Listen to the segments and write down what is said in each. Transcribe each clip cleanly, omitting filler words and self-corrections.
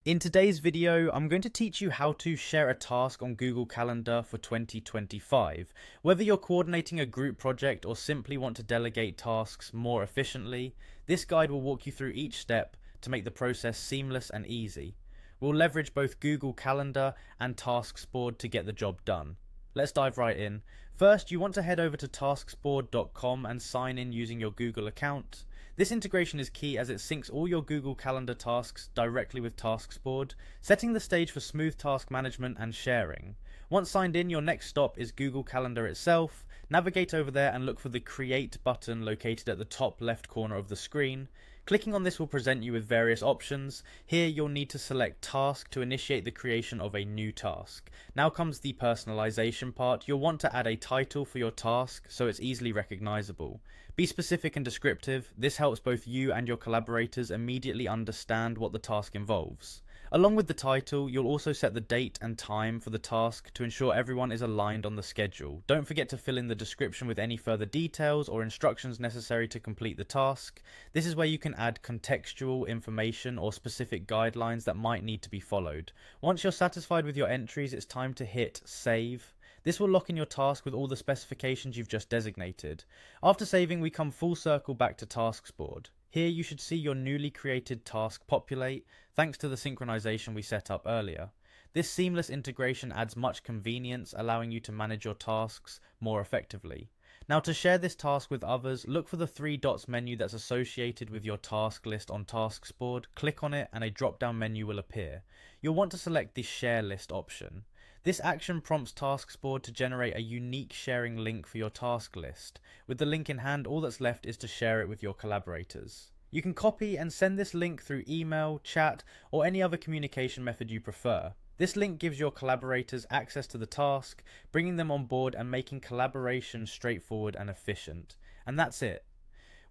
In today's video, I'm going to teach you how to share a task on Google Calendar for 2025. Whether you're coordinating a group project or simply want to delegate tasks more efficiently, this guide will walk you through each step to make the process seamless and easy. We'll leverage both Google Calendar and TaskSport to get the job done. Let's dive right in. First, you want to head over to tasksport.com and sign in using your Google account. This integration is key as it syncs all your Google Calendar tasks directly with TaskSport, setting the stage for smooth task management and sharing. Once signed in, your next stop is Google Calendar itself. Navigate over there and look for the Create button located at the top left corner of the screen. Clicking on this will present you with various options. Here you'll need to select Task to initiate the creation of a new task. Now comes the personalization part. You'll want to add a title for your task so it's easily recognizable. Be specific and descriptive. This helps both you and your collaborators immediately understand what the task involves. Along with the title, you'll also set the date and time for the task to ensure everyone is aligned on the schedule. Don't forget to fill in the description with any further details or instructions necessary to complete the task. This is where you can add contextual information or specific guidelines that might need to be followed. Once you're satisfied with your entries, it's time to hit Save. This will lock in your task with all the specifications you've just designated. After saving, we come full circle back to TaskSport. Here you should see your newly created task populate, thanks to the synchronization we set up earlier. This seamless integration adds much convenience, allowing you to manage your tasks more effectively. Now, to share this task with others, look for the three dots menu that's associated with your task list on TaskSport. Click on it and a drop-down menu will appear. You'll want to select the Share List option. This action prompts TaskSport to generate a unique sharing link for your task list. With the link in hand, all that's left is to share it with your collaborators. You can copy and send this link through email, chat, or any other communication method you prefer. This link gives your collaborators access to the task, bringing them on board and making collaboration straightforward and efficient. And that's it.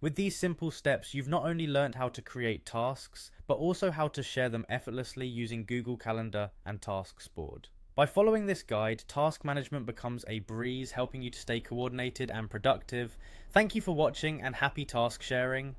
With these simple steps, you've not only learned how to create tasks, but also how to share them effortlessly using Google Calendar and TaskSport. By following this guide, task management becomes a breeze, helping you to stay coordinated and productive. Thank you for watching and happy task sharing.